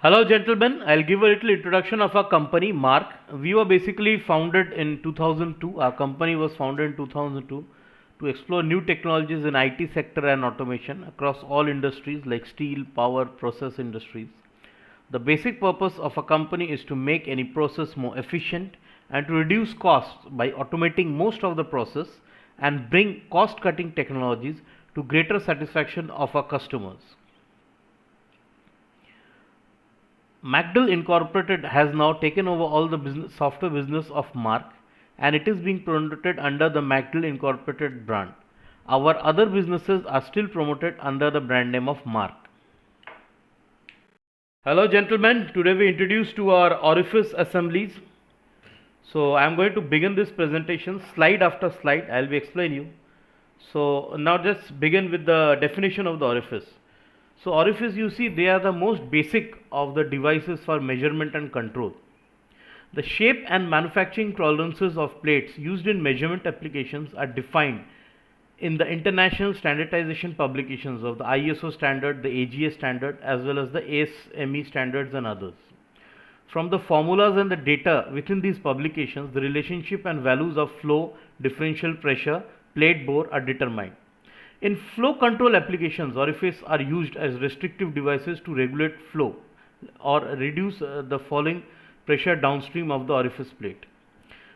Hello, gentlemen. I'll give a little introduction of our company, Mark. We were basically founded in 2002. Our company was founded in 2002 to explore new technologies in IT sector and automation across all industries like steel, power, process industries. The basic purpose of a company is to make any process more efficient and to reduce costs by automating most of the process and bring cost-cutting technologies to greater satisfaction of our customers. MacDill Incorporated has now taken over all the software business of Mark, and it is being promoted under the MacDill Incorporated brand. Our other businesses are still promoted under the brand name of Mark. Hello gentlemen, today we introduce to our orifice assemblies. So I am going to begin this presentation slide after slide. I will be explaining you. So now just begin with the definition of the orifice. So orifice, you see, they are the most basic of the devices for measurement and control. The shape and manufacturing tolerances of plates used in measurement applications are defined in the international standardization publications of the ISO standard, the AGA standard, as well as the ASME standards and others. From the formulas and the data within these publications, the relationship and values of flow, differential pressure, plate bore are determined. In flow control applications, orifices are used as restrictive devices to regulate flow or reduce the falling pressure downstream of the orifice plate.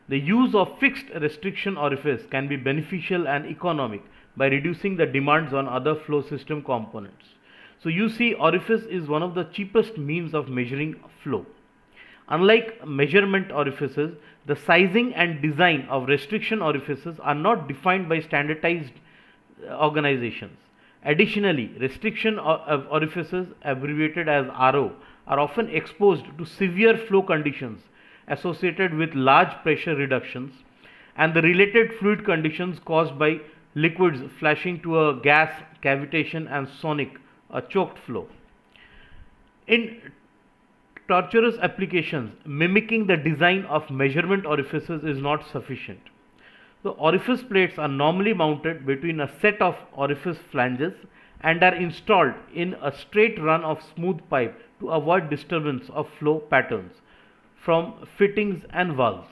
The use of fixed restriction orifice can be beneficial and economic by reducing the demands on other flow system components. So you see, orifice is one of the cheapest means of measuring flow. Unlike measurement orifices, the sizing and design of restriction orifices are not defined by standardized organizations. Additionally, restriction orifices, abbreviated as RO, are often exposed to severe flow conditions associated with large pressure reductions and the related fluid conditions caused by liquids flashing to a gas, cavitation and sonic, a choked flow. In tortuous applications, mimicking the design of measurement orifices is not sufficient. The orifice plates are normally mounted between a set of orifice flanges and are installed in a straight run of smooth pipe to avoid disturbance of flow patterns from fittings and valves.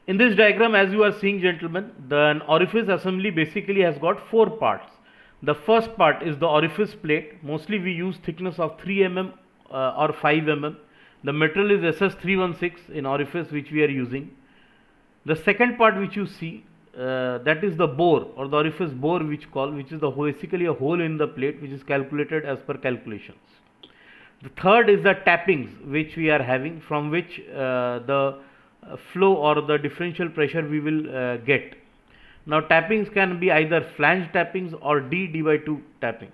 In this diagram, as you are seeing, gentlemen, the orifice assembly basically has got four parts. The first part is the orifice plate. Mostly we use thickness of 3 mm or 5 mm. The material is SS316 in orifice which we are using. The second part which you see, that is the bore or the orifice bore which is basically a hole in the plate which is calculated as per calculations. The third is the tappings which we are having, from which the flow or the differential pressure we will get. Now tappings can be either flange tappings or D/2 tapping.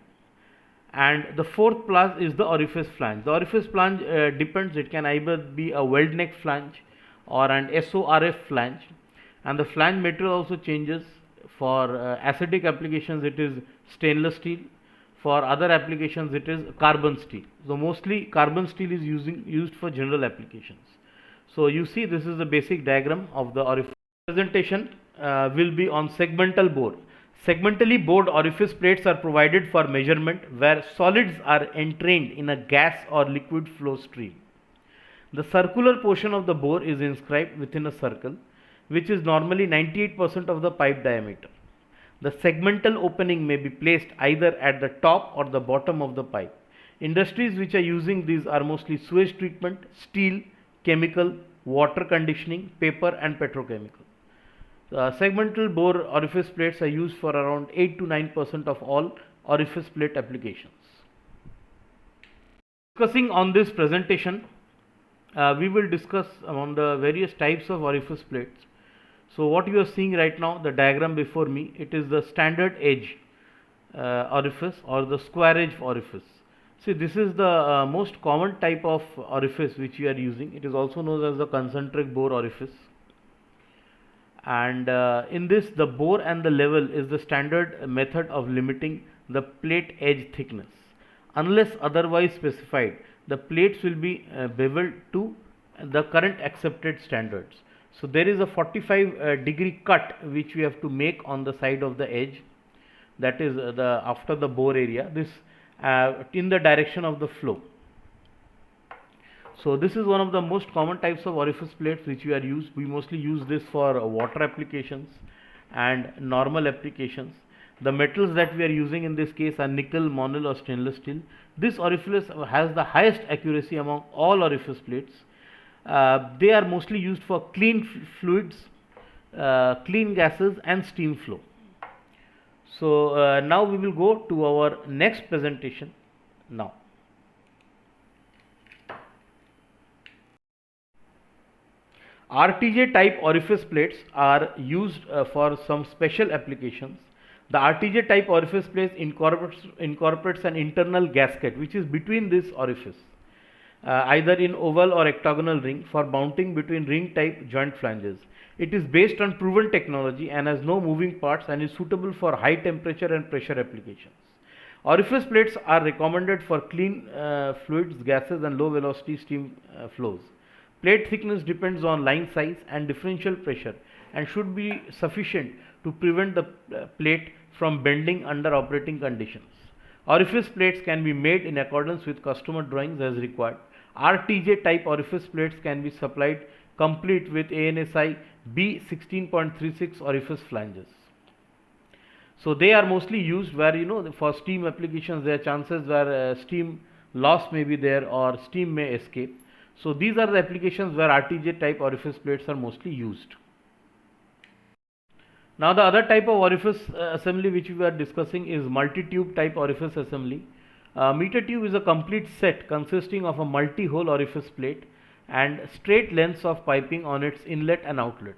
And the fourth plus is the orifice flange. The orifice flange depends, it can either be a weld neck flange or an SORF flange, and the flange material also changes. For acidic applications it is stainless steel, for other applications it is carbon steel. So mostly carbon steel is used for general applications. So you see, this is the basic diagram of the orifice. Presentation will be on segmental bore. Segmentally bored orifice plates are provided for measurement where solids are entrained in a gas or liquid flow stream. The circular portion of the bore is inscribed within a circle, which is normally 98% of the pipe diameter. The segmental opening may be placed either at the top or the bottom of the pipe. Industries which are using these are mostly sewage treatment, steel, chemical, water conditioning, paper and petrochemical. Segmental bore orifice plates are used for around 8 to 9% of all orifice plate applications. Discussing on this presentation, we will discuss on the various types of orifice plates. So what you are seeing right now, the diagram before me, it is the standard edge orifice or the square edge orifice. See, this is the most common type of orifice which we are using. It is also known as the concentric bore orifice. And in this, the bore and the level is the standard method of limiting the plate edge thickness. Unless otherwise specified, the plates will be beveled to the current accepted standards. So there is a 45 degree cut which we have to make on the side of the edge. that is the after the bore area, this in the direction of the flow. So this is one of the most common types of orifice plates which we are used. We mostly use this for water applications and normal applications. The metals that we are using in this case are nickel, monil or stainless steel. This orifice has the highest accuracy among all orifice plates. They are mostly used for clean fluids, clean gases and steam flow. So now we will go to our next presentation now. RTJ type orifice plates are used for some special applications. The RTJ type orifice plate incorporates an internal gasket which is between this orifice, either in oval or octagonal ring, for mounting between ring type joint flanges. It is based on proven technology and has no moving parts and is suitable for high temperature and pressure applications. Orifice plates are recommended for clean fluids, gases and low velocity steam flows. Plate thickness depends on line size and differential pressure and should be sufficient to prevent the plate from bending under operating conditions. Orifice plates can be made in accordance with customer drawings as required. RTJ type orifice plates can be supplied complete with ANSI B16.36 orifice flanges. So they are mostly used where, for steam applications there are chances where steam loss may be there or steam may escape. So these are the applications where RTJ type orifice plates are mostly used. Now the other type of orifice assembly which we are discussing is multi-tube type orifice assembly. Meter tube is a complete set consisting of a multi-hole orifice plate and straight lengths of piping on its inlet and outlet.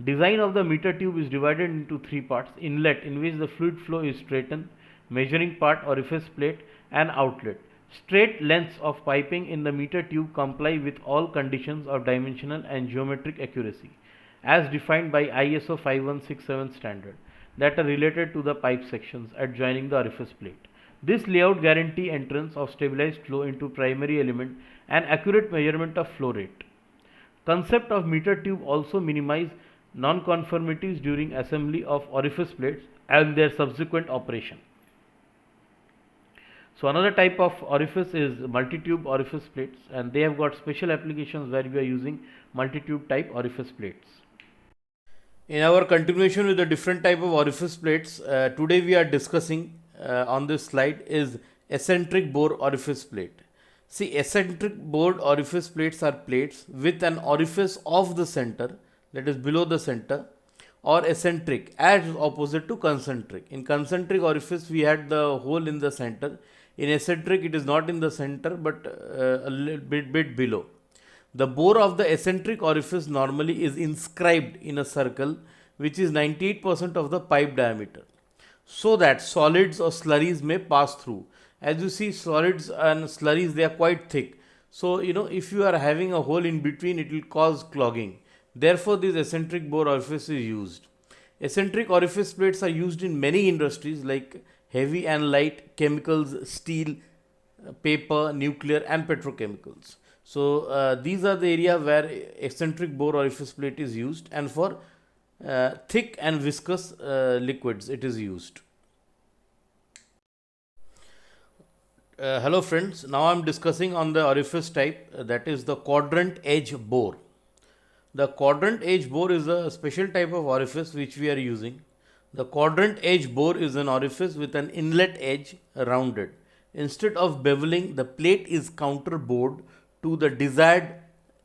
Design of the meter tube is divided into three parts: inlet, in which the fluid flow is straightened, measuring part, orifice plate, and outlet. Straight lengths of piping in the meter tube comply with all conditions of dimensional and geometric accuracy as defined by ISO 5167 standard that are related to the pipe sections adjoining the orifice plate. This layout guarantee entrance of stabilized flow into primary element and accurate measurement of flow rate. Concept of meter tube also minimize non-conformities during assembly of orifice plates and their subsequent operation. So another type of orifice is multi-tube orifice plates, and they have got special applications where we are using multi-tube type orifice plates. In our continuation with the different type of orifice plates, today we are discussing on this slide is eccentric bore orifice plate. See, eccentric bore orifice plates are plates with an orifice off the center, that is below the center, or eccentric as opposite to concentric. In concentric orifice we had the hole in the center. In eccentric it is not in the center but a little bit below. The bore of the eccentric orifice normally is inscribed in a circle which is 98% of the pipe diameter, so that solids or slurries may pass through. As you see, solids and slurries, they are quite thick. So, if you are having a hole in between, it will cause clogging. Therefore, this eccentric bore orifice is used. Eccentric orifice plates are used in many industries like heavy and light, chemicals, steel, paper, nuclear and petrochemicals. So these are the area where eccentric bore orifice plate is used, and for thick and viscous liquids it is used. Hello friends, now I am discussing on the orifice type, that is the quadrant edge bore. The quadrant edge bore is a special type of orifice which we are using. The quadrant edge bore is an orifice with an inlet edge rounded. Instead of beveling, the plate is counterbored to the desired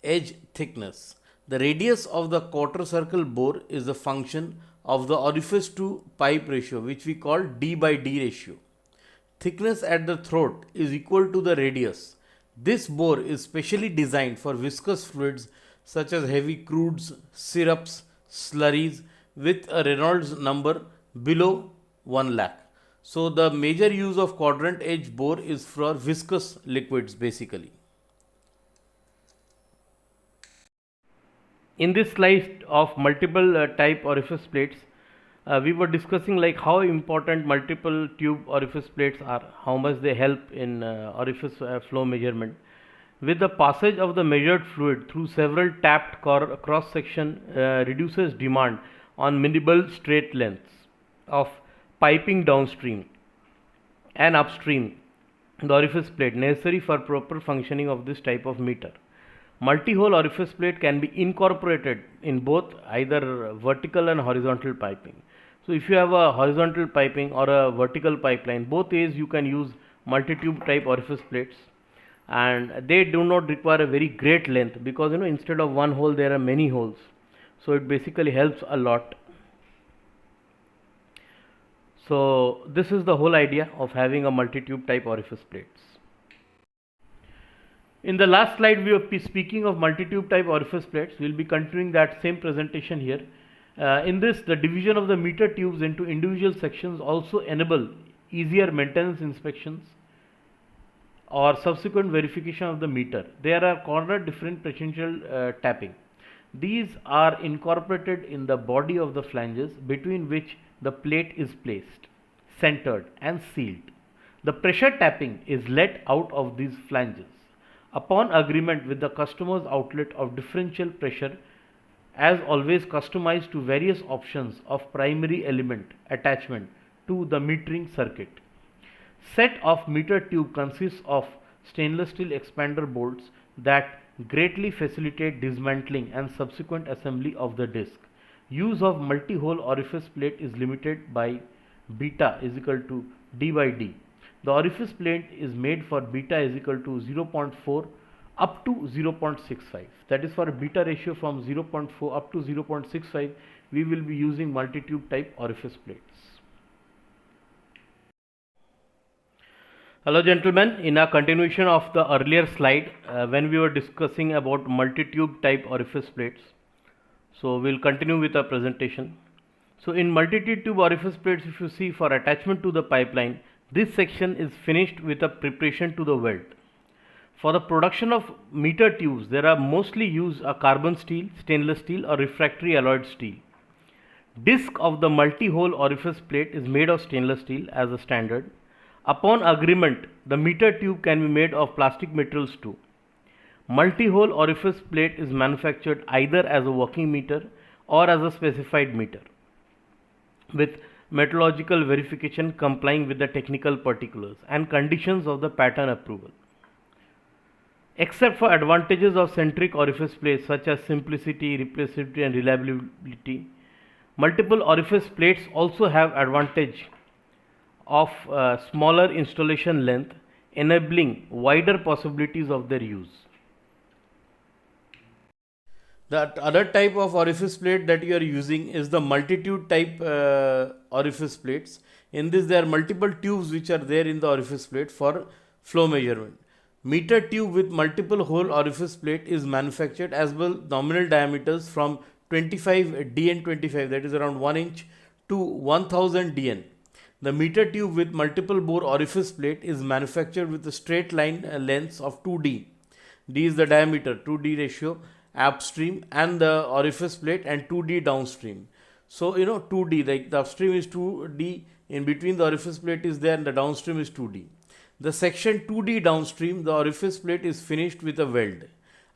edge thickness. The radius of the quarter circle bore is a function of the orifice to pipe ratio, which we call D by D ratio. Thickness at the throat is equal to the radius. This bore is specially designed for viscous fluids such as heavy crudes, syrups, slurries with a Reynolds number below 1 lakh. So the major use of quadrant edge bore is for viscous liquids basically. In this slide of multiple type orifice plates, we were discussing like how important multiple tube orifice plates are, how much they help in orifice flow measurement. With the passage of the measured fluid through several tapped cross section reduces demand on minimal straight lengths of piping downstream and upstream the orifice plate necessary for proper functioning of this type of meter. Multi-hole orifice plate can be incorporated in both either vertical and horizontal piping. So if you have a horizontal piping or a vertical pipeline, both ways you can use multi-tube type orifice plates, and they do not require a very great length, because instead of one hole there are many holes, so it basically helps a lot. So this is the whole idea of having a multi-tube type orifice plates. In the last slide we will be speaking of multi-tube type orifice plates. We will be continuing that same presentation here. In this, the division of the meter tubes into individual sections also enable easier maintenance inspections or subsequent verification of the meter. There are corner differential tapping. These are incorporated in the body of the flanges, between which the plate is placed, centered and sealed. The pressure tapping is let out of these flanges upon agreement with the customer's outlet of differential pressure, as always customized to various options of primary element attachment to the metering circuit. Set of meter tube consists of stainless steel expander bolts that greatly facilitate dismantling and subsequent assembly of the disc. Use of multi-hole orifice plate is limited by beta is equal to d by d. The orifice plate is made for beta is equal to 0.4 up to 0.65. That is, for a beta ratio from 0.4 up to 0.65, we will be using multi-tube type orifice plates. Hello gentlemen, in a continuation of the earlier slide when we were discussing about multi-tube type orifice plates, so we will continue with our presentation. So in multi-tube orifice plates, if you see, for attachment to the pipeline, this section is finished with a preparation to the weld. For the production of meter tubes, there are mostly used a carbon steel, stainless steel or refractory alloyed steel. Disc of the multi-hole orifice plate is made of stainless steel as a standard. Upon agreement, the meter tube can be made of plastic materials too. Multi-hole orifice plate is manufactured either as a working meter or as a specified meter, with metrological verification complying with the technical particulars and conditions of the pattern approval. Except for advantages of centric orifice plates such as simplicity, replaceability and reliability, multiple orifice plates also have advantage of smaller installation length, enabling wider possibilities of their use. The other type of orifice plate that you are using is the multi-tube type orifice plates. In this, there are multiple tubes which are there in the orifice plate for flow measurement. Meter tube with multiple hole orifice plate is manufactured as well nominal diameters from 25 dn 25, that is around 1 inch, to 1000 dn. The meter tube with multiple bore orifice plate is manufactured with a straight line lengths of 2d. D is the diameter, 2d ratio upstream and the orifice plate, and 2d downstream. So 2d, like the upstream is 2d, in between the orifice plate is there, and the downstream is 2d. The section 2d downstream, the orifice plate is finished with a weld.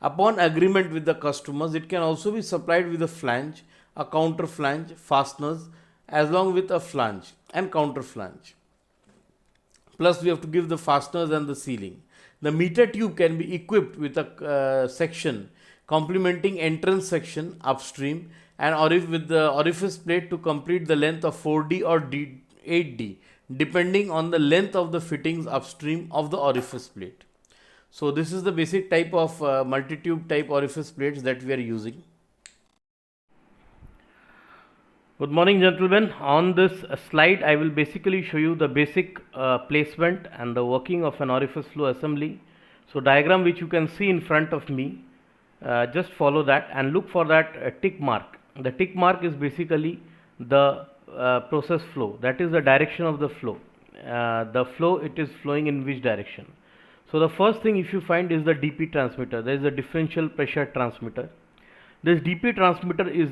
Upon agreement with the customers, it can also be supplied with a flange, a counter flange, fasteners, as long with a flange and counter flange. Plus we have to give the fasteners and the sealing. The meter tube can be equipped with a section complementing entrance section upstream and with the orifice plate to complete the length of 4d or 8d, depending on the length of the fittings upstream of the orifice plate. So this is the basic type of multi-tube type orifice plates that we are using. Good morning gentlemen. On this slide I will basically show you the basic placement and the working of an orifice flow assembly. So diagram which you can see in front of me, just follow that and look for that tick mark. The tick mark is basically the process flow, that is the direction of the flow. The flow, it is flowing in which direction. So the first thing if you find is the DP transmitter. There is a differential pressure transmitter. This DP transmitter is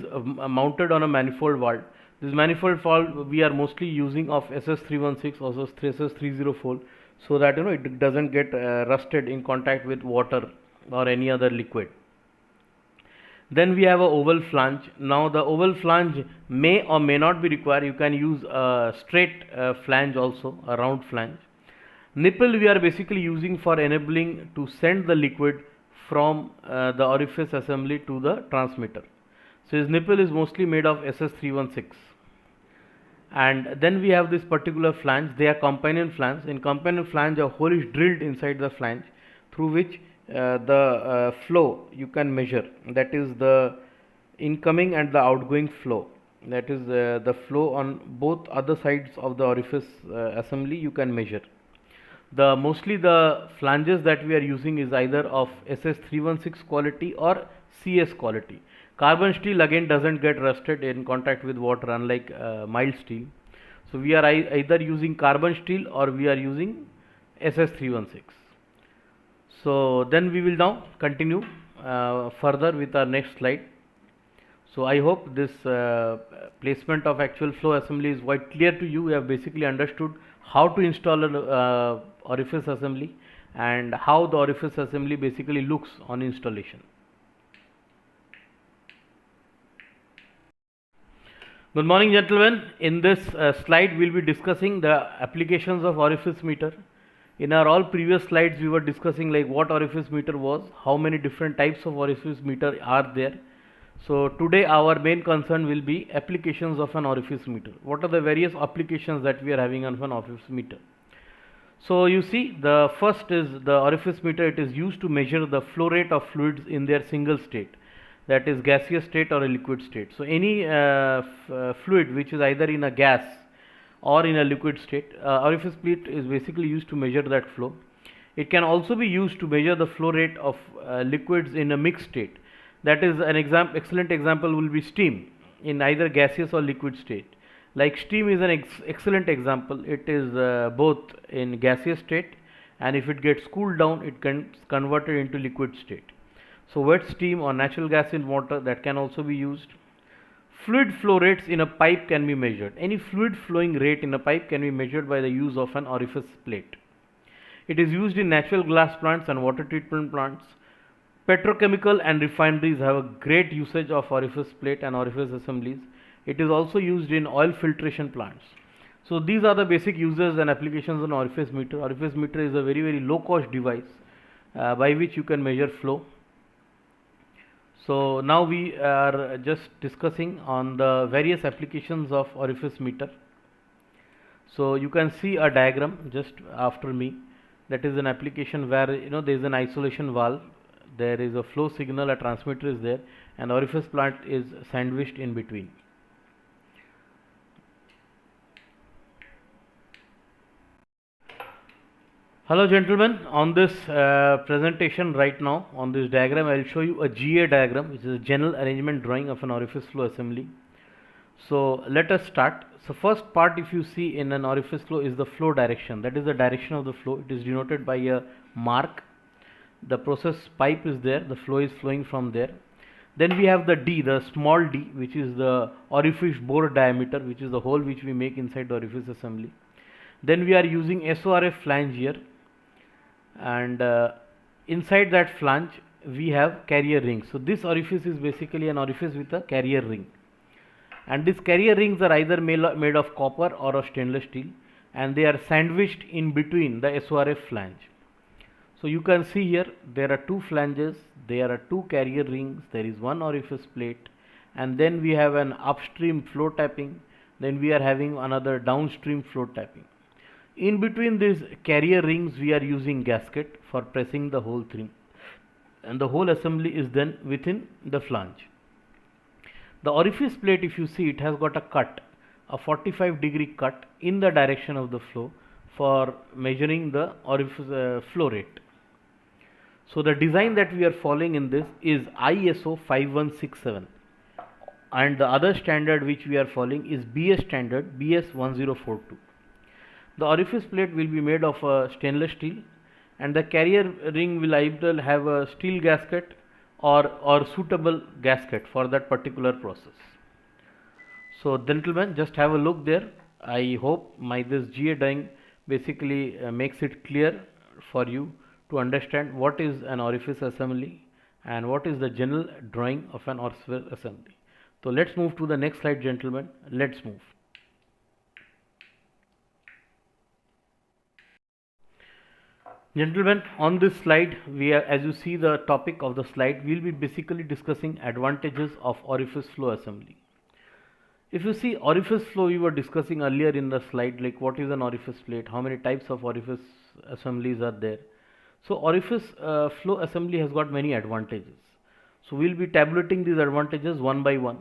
mounted on a manifold valve. This manifold valve we are mostly using of SS316 or SS304, so that it doesn't get rusted in contact with water or any other liquid. Then we have a oval flange. Now the oval flange may or may not be required. You can use a straight flange also, a round flange. Nipple we are basically using for enabling to send the liquid from the orifice assembly to the transmitter. So his nipple is mostly made of SS316. And then we have this particular flange. They are companion flange. In companion flange, a hole is drilled inside the flange through which the flow you can measure. That is the incoming and the outgoing flow. That is the flow on both other sides of the orifice assembly you can measure. The mostly the flanges that we are using is either of SS316 quality or CS quality. Carbon steel again doesn't get rusted in contact with water, unlike mild steel. So we are either using carbon steel or we are using SS316. So then we will now continue further with our next slide. So I hope this placement of actual flow assembly is quite clear to you. You have basically understood how to install an orifice assembly and how the orifice assembly basically looks on installation. Good morning, gentlemen. In this slide we will be discussing the applications of orifice meter. In our all previous slides we were discussing like what orifice meter was, how many different types of orifice meter are there. So today our main concern will be applications of an orifice meter. What are the various applications that we are having on an orifice meter? So you see, the first is the orifice meter. It is used to measure the flow rate of fluids in their single state, that is gaseous state or a liquid state. So any fluid which is either in a gas or in a liquid state, orifice plate is basically used to measure that flow. It can also be used to measure the flow rate of liquids in a mixed state. That is an excellent example will be steam in either gaseous or liquid state. Like steam is an excellent example. It is both in gaseous state, and if it gets cooled down it can convert it into liquid state. So wet steam or natural gas in water, that can also be used. Fluid flow rates in a pipe can be measured. Any fluid flowing rate in a pipe can be measured by the use of an orifice plate. It is used in natural gas plants and water treatment plants. Petrochemical and refineries have a great usage of orifice plate and orifice assemblies. It is also used in oil filtration plants. So these are the basic uses and applications on orifice meter. Orifice meter is a very low cost device by which you can measure flow. So now we are just discussing on the various applications of orifice meter. So you can see a diagram just after me. That is an application where there is an isolation valve, there is a flow signal, a transmitter is there, and orifice plant is sandwiched in between. Hello gentlemen, on this presentation right now, on this diagram I will show you a GA diagram, which is a general arrangement drawing of an orifice flow assembly. So let us start. So first part, if you see in an orifice flow, is the flow direction. That is the direction of the flow. It is denoted by a mark. The process pipe is there, the flow is flowing from there. Then we have the D, the small d, which is the orifice bore diameter, which is the hole which we make inside the orifice assembly. Then we are using SORF flange here, and inside that flange we have carrier rings. So this orifice is basically an orifice with a carrier ring, and these carrier rings are either made of copper or of stainless steel, and they are sandwiched in between the SORF flange. So you can see here there are two flanges, there are two carrier rings, there is one orifice plate, and then we have an upstream flow tapping, then we are having another downstream flow tapping. In between these carrier rings we are using gasket for pressing the whole thing, and the whole assembly is then within the flange. The orifice plate, if you see, it has got a cut, a 45-degree cut in the direction of the flow for measuring the orifice flow rate. So the design that we are following in this is ISO 5167, and the other standard which we are following is BS standard BS 1042. The orifice plate will be made of stainless steel, and the carrier ring will either have a steel gasket or suitable gasket for that particular process. So gentlemen, just have a look there. I hope this GA drawing basically makes it clear for you to understand what is an orifice assembly and what is the general drawing of an orifice assembly. So let's move to the next slide, gentlemen. Let's move. Gentlemen, on this slide, as you see the topic of the slide, we'll be basically discussing advantages of orifice flow assembly. If you see orifice flow, we were discussing earlier in the slide, like what is an orifice plate, how many types of orifice assemblies are there. So orifice flow assembly has got many advantages. So we'll be tabulating these advantages one by one.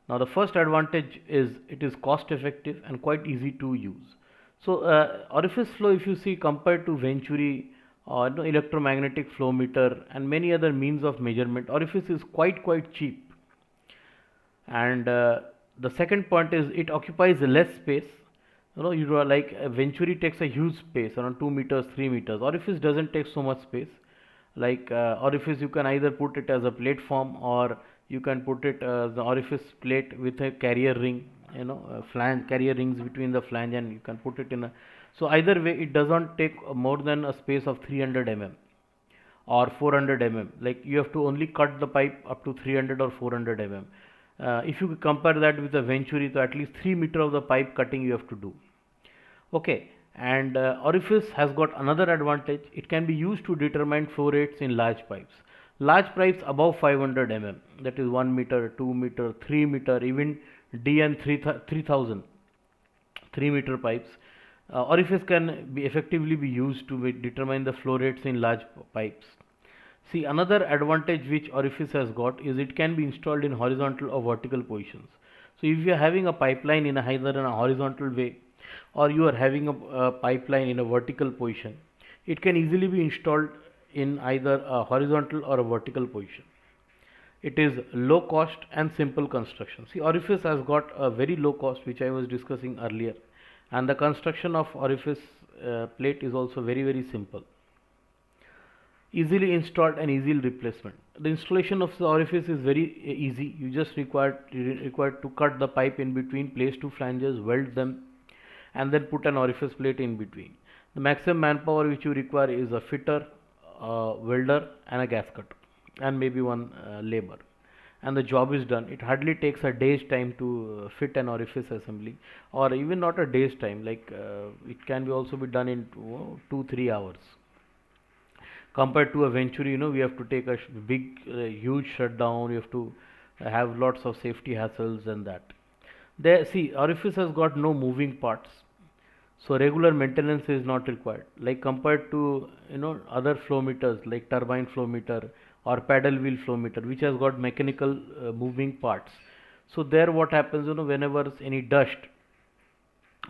Now the first advantage is it is cost effective and quite easy to use. So orifice flow, if you see, compared to Venturi or electromagnetic flow meter and many other means of measurement, orifice is quite cheap. And the second point is it occupies less space. You are like Venturi takes a huge space, around 2 meters, 3 meters. Orifice doesn't take so much space. Like orifice, you can either put it as a platform, or you can put it as the orifice plate with a carrier ring, flange, carrier rings between the flange, and you can put it in a. So either way, it doesn't take more than a space of 300 mm or 400 mm. Like you have to only cut the pipe up to 300 or 400 mm. If you compare that with a Venturi, so at least 3 meter of the pipe cutting you have to do. Okay, and orifice has got another advantage. It can be used to determine flow rates in large pipes. Large pipes above 500 mm, that is 1 meter, 2 meter, 3 meter, even DN 3000, 3 meter pipes. Orifice can be effectively be used to determine the flow rates in large pipes. See, another advantage which orifice has got is it can be installed in horizontal or vertical positions. So if you are having a pipeline in either in a horizontal way, or you are having a pipeline in a vertical position, it can easily be installed in either a horizontal or a vertical position. It is low cost and simple construction. See, orifice has got a very low cost, which I was discussing earlier, and the construction of orifice plate is also very simple. Easily installed and easy replacement. The installation of the orifice is very easy. You just required to cut the pipe in between, place two flanges, weld them, and then put an orifice plate in between. The maximum manpower which you require is a fitter, a welder, and a gas cutter, and maybe one labor, and the job is done. It hardly takes a day's time to fit an orifice assembly, or even not a day's time. Like it can be also be done in 2-3 hours. Compared to a Venturi, we have to take a big, huge shutdown. You have to have lots of safety hassles and that. There, see, orifice has got no moving parts, so regular maintenance is not required. Like compared to other flow meters like turbine flow meter or paddle wheel flow meter, which has got mechanical moving parts. So there, what happens, whenever any dust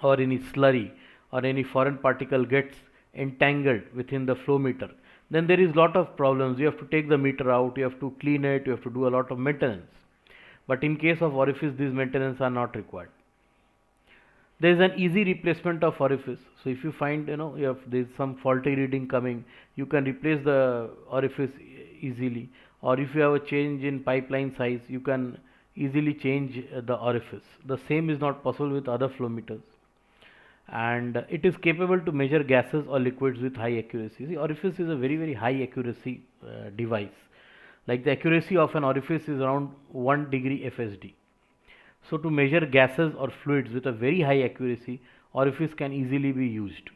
or any slurry or any foreign particle gets entangled within the flow meter, then there is lot of problems. You have to take the meter out, you have to clean it, you have to do a lot of maintenance. But in case of orifice, these maintenance are not required. There is an easy replacement of orifice. So if you find there is some faulty reading coming, you can replace the orifice easily. Or if you have a change in pipeline size, you can easily change the orifice. The same is not possible with other flow meters. And it is capable to measure gases or liquids with high accuracy. See, orifice is a very high accuracy device. Like the accuracy of an orifice is around 1 degree FSD. So to measure gases or fluids with a very high accuracy, orifice can easily be used.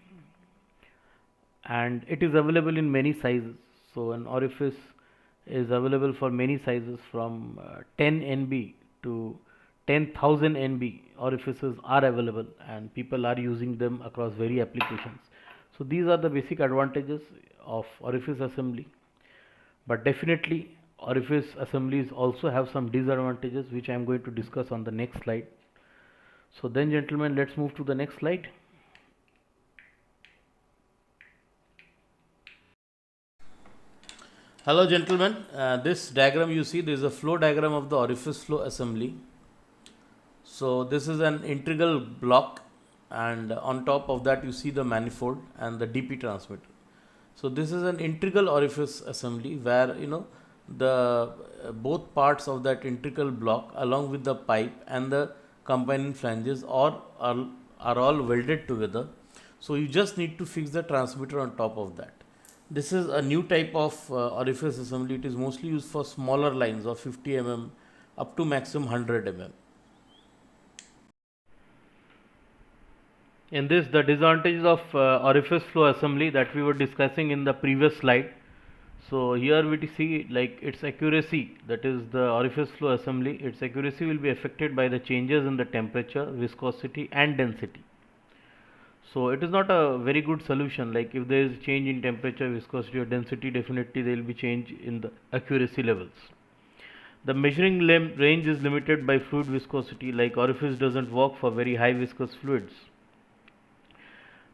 And it is available in many sizes. So an orifice is available for many sizes from 10 NB to 10,000 NB. Orifices are available and people are using them across various applications. So these are the basic advantages of orifice assembly. But definitely orifice assemblies also have some disadvantages, which I am going to discuss on the next slide. So then, gentlemen, let's move to the next slide. Hello gentlemen, this diagram you see, this is a flow diagram of the orifice flow assembly. So this is an integral block, and on top of that you see the manifold and the DP transmitter. So this is an integral orifice assembly where the both parts of that integral block along with the pipe and the combining flanges are all welded together. So you just need to fix the transmitter on top of that. This is a new type of orifice assembly. It is mostly used for smaller lines of 50 mm up to maximum 100 mm. In this, the disadvantages of orifice flow assembly that we were discussing in the previous slide. So here we see like its accuracy, that is the orifice flow assembly, its accuracy will be affected by the changes in the temperature, viscosity and density. So it is not a very good solution. Like if there is change in temperature, viscosity or density, definitely there will be change in the accuracy levels. The measuring range is limited by fluid viscosity, like orifice doesn't work for very high viscous fluids.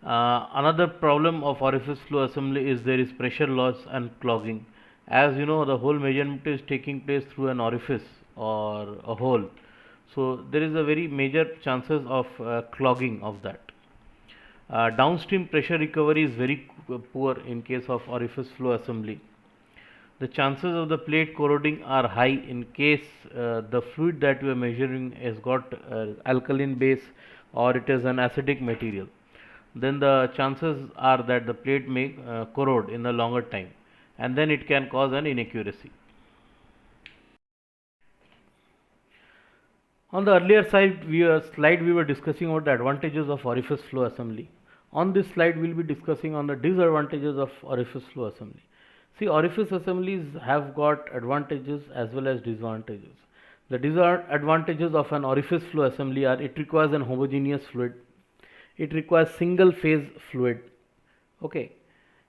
Another problem of orifice flow assembly is there is pressure loss and clogging. As you know, the whole measurement is taking place through an orifice or a hole. So there is a very major chances of clogging of that. Downstream pressure recovery is very poor in case of orifice flow assembly. The chances of the plate corroding are high in case the fluid that we are measuring has got alkaline base or it is an acidic material. Then the chances are that the plate may corrode in a longer time, and then it can cause an inaccuracy. On the earlier slide we were discussing about the advantages of orifice flow assembly. On this slide we will be discussing on the disadvantages of orifice flow assembly. See, orifice assemblies have got advantages as well as disadvantages. The disadvantages of an orifice flow assembly are it requires an homogeneous fluid, it requires single phase fluid, okay,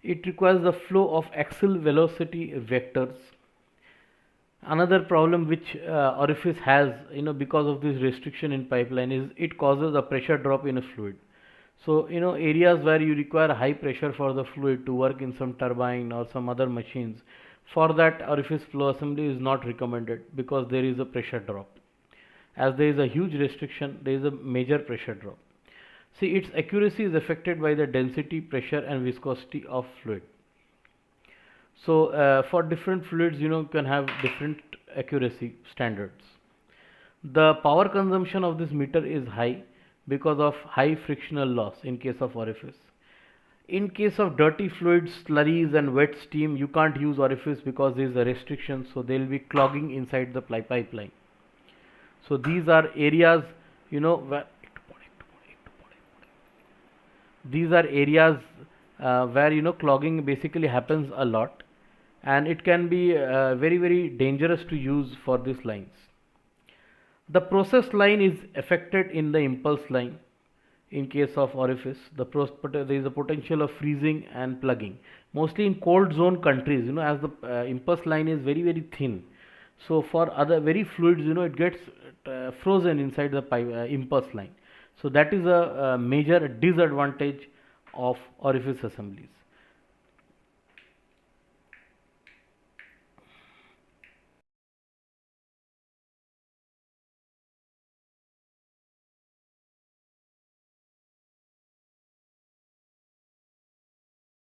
it requires the flow of axial velocity vectors. Another problem which orifice has, because of this restriction in pipeline, is it causes a pressure drop in a fluid. So areas where you require high pressure for the fluid to work in some turbine or some other machines, for that orifice flow assembly is not recommended because there is a pressure drop. As there is a huge restriction, there is a major pressure drop. See, its accuracy is affected by the density, pressure and viscosity of fluid. So for different fluids, you can have different accuracy standards. The power consumption of this meter is high because of high frictional loss in case of orifice. In case of dirty fluids, slurries and wet steam, you can't use orifice because there is a restriction, so there will be clogging inside the pipeline. So these are areas, where clogging basically happens a lot, and it can be very very dangerous to use for these lines. The process line is affected in the impulse line. In case of orifice, there is a potential of freezing and plugging, mostly in cold zone countries, as the impulse line is very very thin. So for other very fluids, it gets frozen inside the impulse line. So that is a major disadvantage of orifice assemblies.